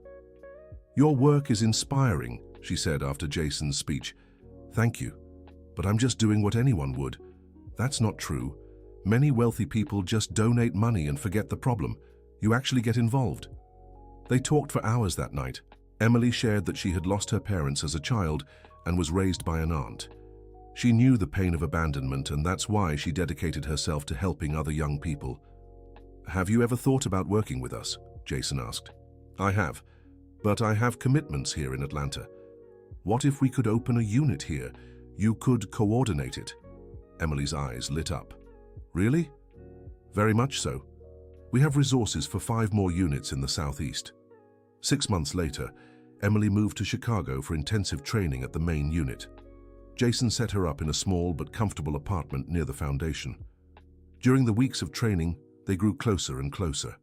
"Your work is inspiring," she said after Jason's speech. "Thank you, but I'm just doing what anyone would." "That's not true. Many wealthy people just donate money and forget the problem. You actually get involved." They talked for hours that night. Emily shared that she had lost her parents as a child and was raised by an aunt. She knew the pain of abandonment, and that's why she dedicated herself to helping other young people. "Have you ever thought about working with us?" Jason asked. "I have, but I have commitments here in Atlanta." "What if we could open a unit here? You could coordinate it." Emily's eyes lit up. "Really?" "Very much so. We have resources for 5 more units in the Southeast." 6 months later, Emily moved to Chicago for intensive training at the main unit. Jason set her up in a small but comfortable apartment near the foundation. During the weeks of training, they grew closer and closer.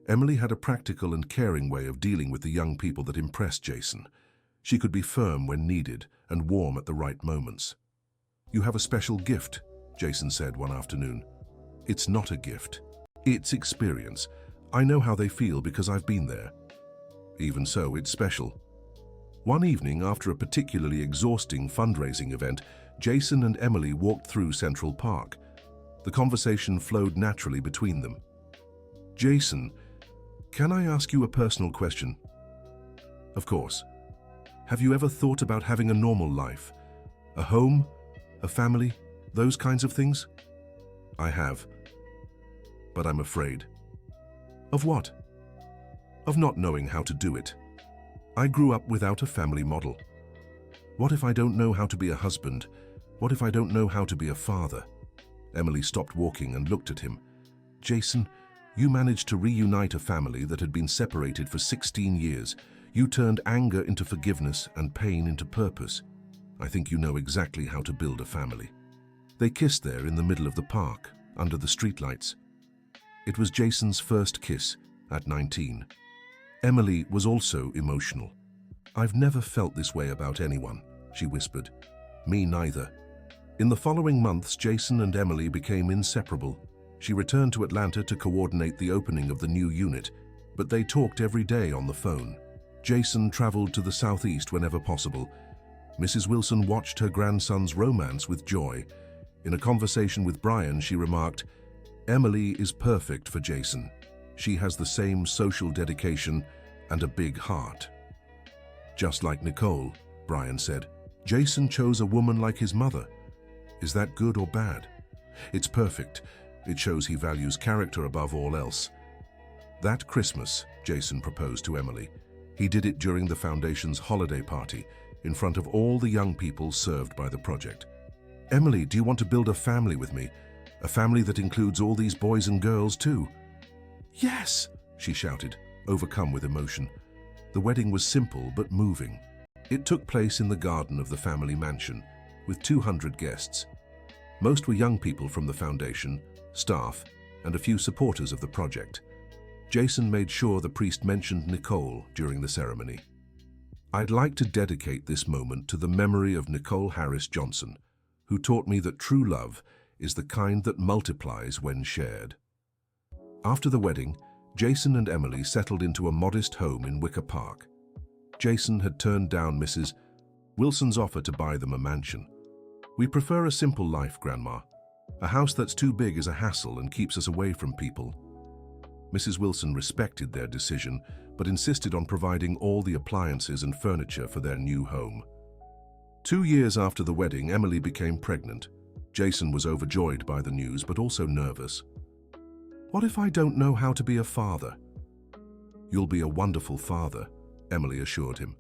Emily had a practical and caring way of dealing with the young people that impressed Jason. She could be firm when needed and warm at the right moments. "You have a special gift," Jason said one afternoon. "It's not a gift. It's experience. I know how they feel because I've been there." "Even so, it's special." One evening, after a particularly exhausting fundraising event, Jason and Emily walked through Central Park. The conversation flowed naturally between them. "Jason, can I ask you a personal question?" "Of course. Have you ever thought about having a normal life? A home? A family? Those kinds of things?" "I have. But I'm afraid." "Of what?" "Of not knowing how to do it. I grew up without a family model. What if I don't know how to be a husband? What if I don't know how to be a father?" Emily stopped walking and looked at him. "Jason, you managed to reunite a family that had been separated for 16 years. You turned anger into forgiveness and pain into purpose. I think you know exactly how to build a family." They kissed there in the middle of the park, under the streetlights. It was Jason's first kiss at 19. Emily was also emotional. "I've never felt this way about anyone," she whispered. "Me neither." In the following months, Jason and Emily became inseparable. She returned to Atlanta to coordinate the opening of the new unit, but they talked every day on the phone. Jason traveled to the Southeast whenever possible. Mrs. Wilson watched her grandson's romance with joy. In a conversation with Brian, she remarked, "Emily is perfect for Jason. She has the same social dedication and a big heart." "Just like Nicole," Brian said. "Jason chose a woman like his mother. Is that good or bad?" "It's perfect. It shows he values character above all else." That Christmas, Jason proposed to Emily. He did it during the foundation's holiday party, in front of all the young people served by the project. "Emily, do you want to build a family with me? A family that includes all these boys and girls too?" "Yes!" she shouted, overcome with emotion. The wedding was simple but moving. It took place in the garden of the family mansion, with 200 guests. Most were young people from the foundation, staff, and a few supporters of the project. Jason made sure the priest mentioned Nicole during the ceremony. "I'd like to dedicate this moment to the memory of Nicole Harris Johnson, who taught me that true love is the kind that multiplies when shared." After the wedding, Jason and Emily settled into a modest home in Wicker Park. Jason had turned down Mrs. Wilson's offer to buy them a mansion. "We prefer a simple life, Grandma. A house that's too big is a hassle and keeps us away from people." Mrs. Wilson respected their decision, but insisted on providing all the appliances and furniture for their new home. 2 years after the wedding, Emily became pregnant. Jason was overjoyed by the news, but also nervous. "What if I don't know how to be a father?" "You'll be a wonderful father," Emily assured him.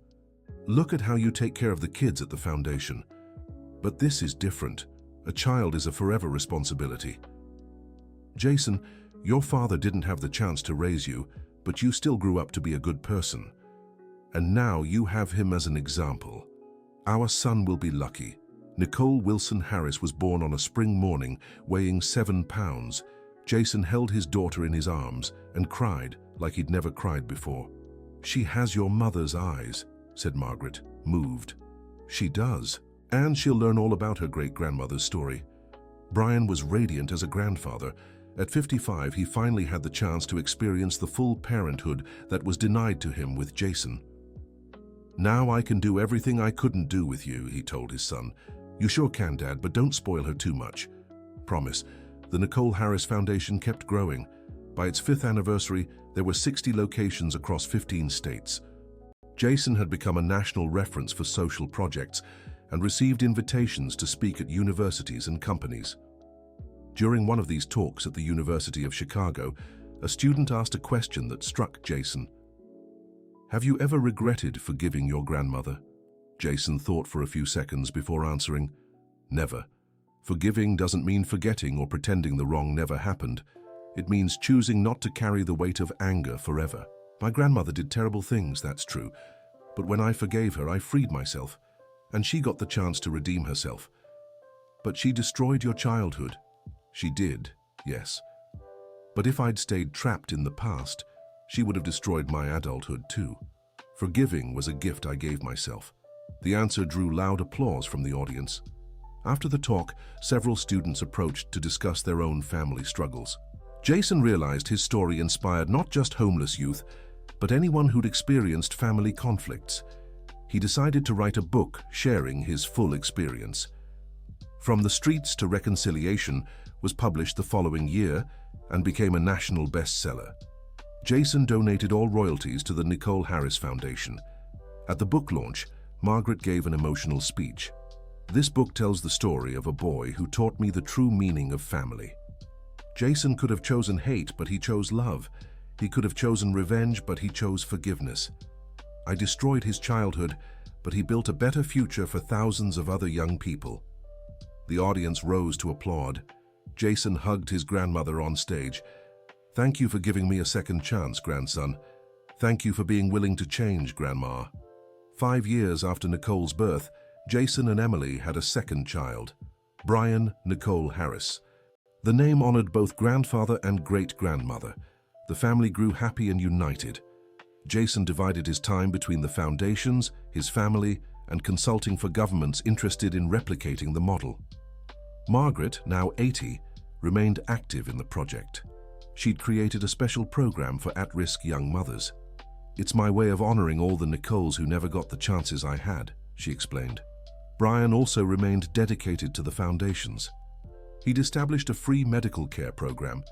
"Look at how you take care of the kids at the foundation. But this is different. A child is a forever responsibility." "Jason, your father didn't have the chance to raise you, but you still grew up to be a good person. And now you have him as an example. Our son will be lucky." Nicole Wilson Harris was born on a spring morning, weighing 7 pounds. Jason held his daughter in his arms and cried like he'd never cried before. "She has your mother's eyes," said Margaret, moved. "She does, and she'll learn all about her great-grandmother's story." Brian was radiant as a grandfather. At 55, he finally had the chance to experience the full parenthood that was denied to him with Jason. "Now I can do everything I couldn't do with you," he told his son. "You sure can, Dad, but don't spoil her too much." Promise. The Nicole Harris Foundation kept growing. By its 5th anniversary, there were 60 locations across 15 states. Jason had become a national reference for social projects and received invitations to speak at universities and companies. During one of these talks at the University of Chicago, a student asked a question that struck Jason. "Have you ever regretted forgiving your grandmother?" Jason thought for a few seconds before answering, "Never. Forgiving doesn't mean forgetting or pretending the wrong never happened. It means choosing not to carry the weight of anger forever. My grandmother did terrible things, that's true. But when I forgave her, I freed myself. And she got the chance to redeem herself. But she destroyed your childhood." "She did, yes. But if I'd stayed trapped in the past, she would have destroyed my adulthood too. Forgiving was a gift I gave myself." The answer drew loud applause from the audience. After the talk, several students approached to discuss their own family struggles. Jason realized his story inspired not just homeless youth, but anyone who'd experienced family conflicts. He decided to write a book sharing his full experience. From the Streets to Reconciliation was published the following year and became a national bestseller. Jason donated all royalties to the Nicole Harris Foundation. At the book launch, Margaret gave an emotional speech. "This book tells the story of a boy who taught me the true meaning of family. Jason could have chosen hate, but he chose love. He could have chosen revenge, but he chose forgiveness. I destroyed his childhood, but he built a better future for thousands of other young people." The audience rose to applaud. Jason hugged his grandmother on stage. "Thank you for giving me a second chance, grandson. Thank you for being willing to change, Grandma." 5 years after Nicole's birth, Jason and Emily had a second child, Brian Nicole Harris. The name honored both grandfather and great-grandmother. The family grew happy and united. Jason divided his time between the foundations, his family, and consulting for governments interested in replicating the model. Margaret, now 80, remained active in the project. She'd created a special program for at-risk young mothers. "It's my way of honoring all the Nicoles who never got the chances I had," she explained. Brian also remained dedicated to the foundations. He'd established a free medical care program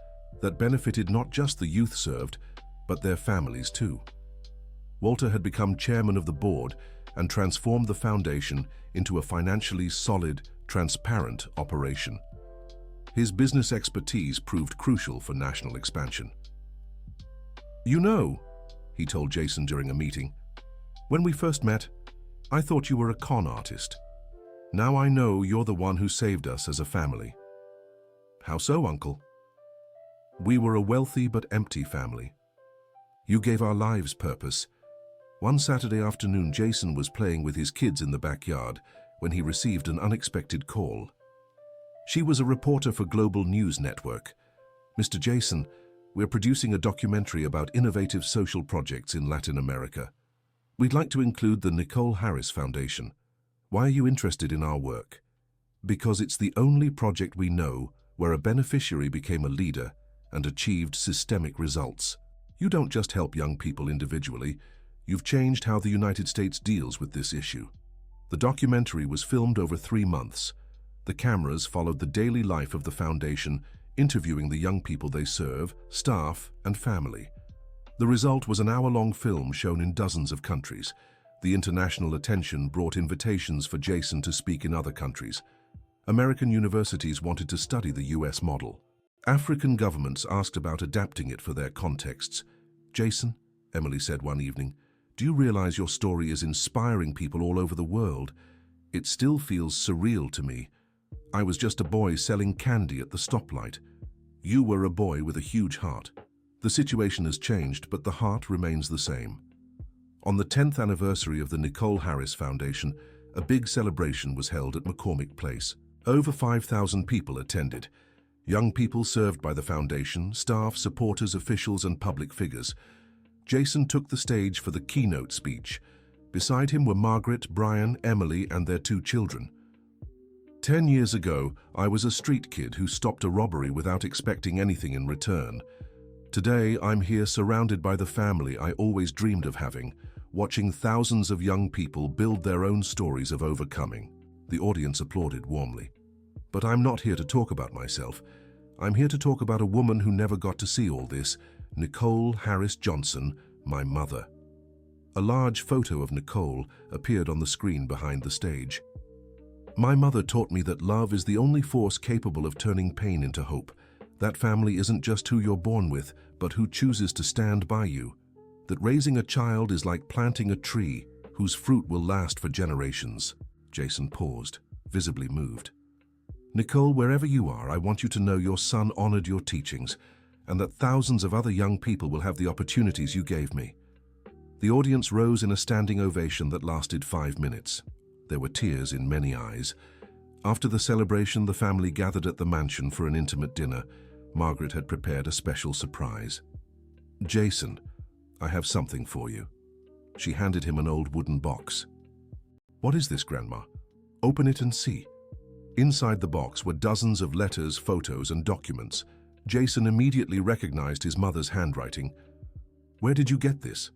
that benefited not just the youth served, but their families too. Walter had become chairman of the board and transformed the foundation into a financially solid, transparent operation. His business expertise proved crucial for national expansion. "You know," he told Jason during a meeting, "when we first met, I thought you were a con artist. Now I know you're the one who saved us as a family." "How so, Uncle?" "We were a wealthy but empty family. You gave our lives purpose." One Saturday afternoon, Jason was playing with his kids in the backyard when he received an unexpected call. She was a reporter for Global News Network. "Mr. Jason, we're producing a documentary about innovative social projects in Latin America. We'd like to include the Nicole Harris Foundation. Why are you interested in our work?" "Because it's the only project we know where a beneficiary became a leader and achieved systemic results. You don't just help young people individually, you've changed how the United States deals with this issue." The documentary was filmed over 3 months. The cameras followed the daily life of the foundation, interviewing the young people they serve, staff, and family. The result was an hour-long film shown in dozens of countries. The international attention brought invitations for Jason to speak in other countries. American universities wanted to study the US model. African governments asked about adapting it for their contexts. "Jason," Emily said one evening, "do you realize your story is inspiring people all over the world? It still feels surreal to me. I was just a boy selling candy at the stoplight. You were a boy with a huge heart. The situation has changed, but the heart remains the same." On the 10th anniversary of the Nicole Harris Foundation, a big celebration was held at McCormick Place. Over 5,000 people attended. Young people served by the foundation, staff, supporters, officials, and public figures. Jason took the stage for the keynote speech. Beside him were Margaret, Brian, Emily, and their 2 children. 10 years ago, I was a street kid who stopped a robbery without expecting anything in return. Today, I'm here surrounded by the family I always dreamed of having, watching thousands of young people build their own stories of overcoming. The audience applauded warmly. But I'm not here to talk about myself. I'm here to talk about a woman who never got to see all this, Nicole Harris Johnson, my mother. A large photo of Nicole appeared on the screen behind the stage. My mother taught me that love is the only force capable of turning pain into hope. That family isn't just who you're born with, but who chooses to stand by you. That raising a child is like planting a tree whose fruit will last for generations. Jason paused, visibly moved. Nicole, wherever you are, I want you to know your son honored your teachings, and that thousands of other young people will have the opportunities you gave me. The audience rose in a standing ovation that lasted 5 minutes. There were tears in many eyes. After the celebration, the family gathered at the mansion for an intimate dinner. Margaret had prepared a special surprise. Jason, I have something for you. She handed him an old wooden box. What is this, Grandma? Open it and see. Inside the box were dozens of letters, photos, and documents. Jason immediately recognized his mother's handwriting. Where did you get this?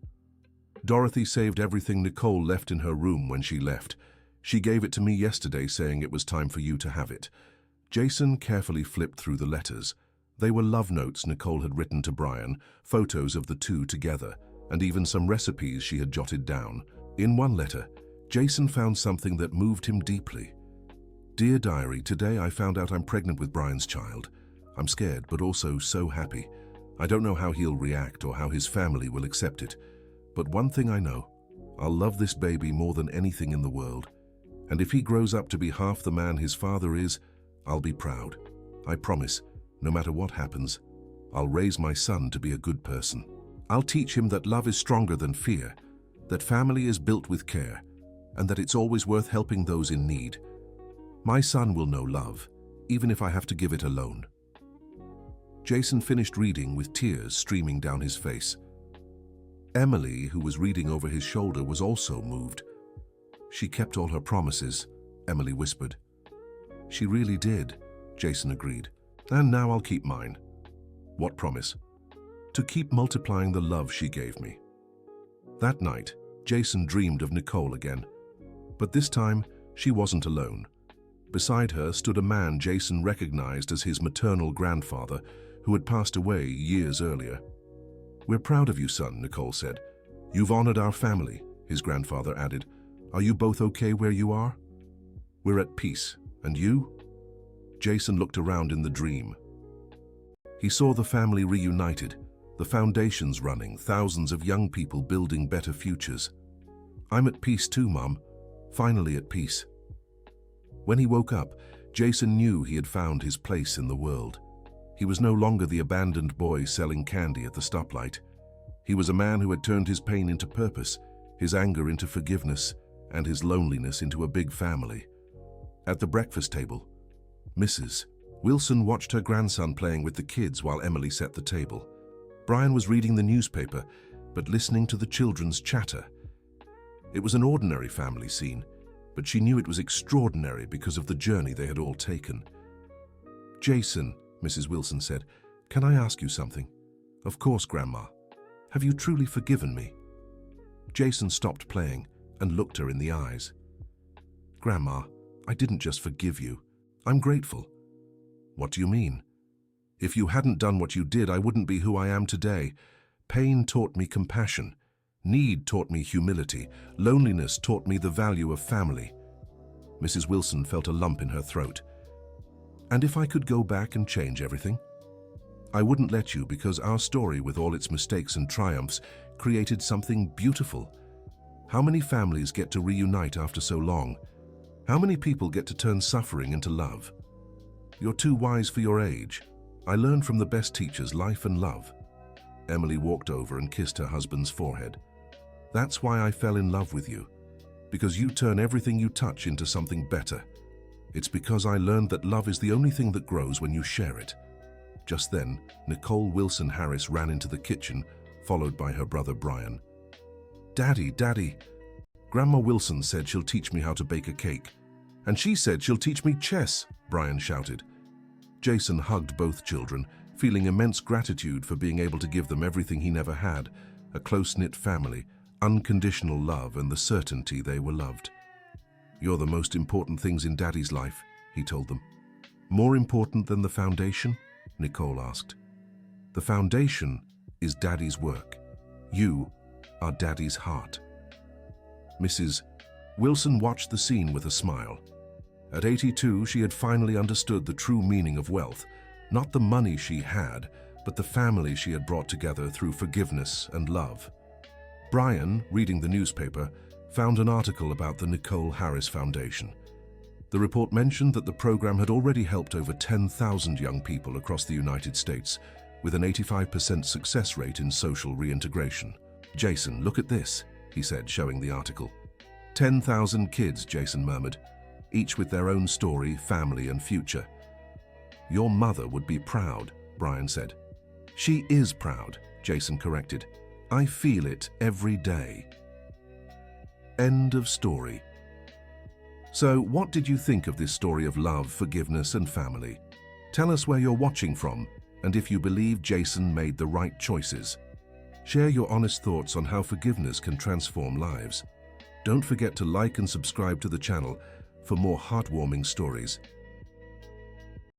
Dorothy saved everything Nicole left in her room when she left. She gave it to me yesterday, saying it was time for you to have it. Jason carefully flipped through the letters. They were love notes Nicole had written to Brian, photos of the 2 together, and even some recipes she had jotted down. In one letter, Jason found something that moved him deeply. Dear Diary, today I found out I'm pregnant with Brian's child. I'm scared, but also so happy. I don't know how he'll react or how his family will accept it. But one thing I know, I'll love this baby more than anything in the world. And if he grows up to be half the man his father is, I'll be proud. I promise, no matter what happens, I'll raise my son to be a good person. I'll teach him that love is stronger than fear, that family is built with care, and that it's always worth helping those in need. My son will know love, even if I have to give it alone. Jason finished reading with tears streaming down his face. Emily, who was reading over his shoulder, was also moved. She kept all her promises, Emily whispered. She really did, Jason agreed. And now I'll keep mine. What promise? To keep multiplying the love she gave me. That night, Jason dreamed of Nicole again. But this time, she wasn't alone. Beside her stood a man Jason recognized as his maternal grandfather, who had passed away years earlier. We're proud of you, son, Nicole said. You've honored our family, his grandfather added. Are you both okay where you are? We're at peace. And you? Jason looked around in the dream. He saw the family reunited, the foundations running, thousands of young people building better futures. I'm at peace too, Mum. Finally at peace. When he woke up, Jason knew he had found his place in the world. He was no longer the abandoned boy selling candy at the stoplight. He was a man who had turned his pain into purpose, his anger into forgiveness, and his loneliness into a big family. At the breakfast table, Mrs. Wilson watched her grandson playing with the kids while Emily set the table. Brian was reading the newspaper, but listening to the children's chatter. It was an ordinary family scene, but she knew it was extraordinary because of the journey they had all taken. Jason, Mrs. Wilson said, can I ask you something? Of course, Grandma. Have you truly forgiven me? Jason stopped playing and looked her in the eyes. Grandma, I didn't just forgive you. I'm grateful. What do you mean? If you hadn't done what you did, I wouldn't be who I am today. Pain taught me compassion. Need taught me humility. Loneliness taught me the value of family. Mrs. Wilson felt a lump in her throat. And if I could go back and change everything? I wouldn't let you, because our story, with all its mistakes and triumphs, created something beautiful. How many families get to reunite after so long? How many people get to turn suffering into love? You're too wise for your age. I learned from the best teachers, life and love. Emily walked over and kissed her husband's forehead. That's why I fell in love with you, because you turn everything you touch into something better. It's because I learned that love is the only thing that grows when you share it. Just then, Nicole Wilson Harris ran into the kitchen, followed by her brother Brian. "Daddy, Daddy, Grandma Wilson said she'll teach me how to bake a cake. And she said she'll teach me chess," Brian shouted. Jason hugged both children, feeling immense gratitude for being able to give them everything he never had, a close-knit family, unconditional love, and the certainty they were loved. "You're the most important things in Daddy's life," he told them. "More important than the foundation?" Nicole asked. "The foundation is Daddy's work. You are Daddy's heart." Mrs. Wilson watched the scene with a smile. At 82, she had finally understood the true meaning of wealth, not the money she had, but the family she had brought together through forgiveness and love. Brian, reading the newspaper, found an article about the Nicole Harris Foundation. The report mentioned that the program had already helped over 10,000 young people across the United States, with an 85% success rate in social reintegration. "Jason, look at this," he said, showing the article. 10,000 kids, Jason murmured, each with their own story, family, and future. "Your mother would be proud," Brian said. "She is proud," Jason corrected. "I feel it every day." End of story. So, what did you think of this story of love, forgiveness, and family? Tell us where you're watching from, and if you believe Jason made the right choices. Share your honest thoughts on how forgiveness can transform lives. Don't forget to like and subscribe to the channel for more heartwarming stories.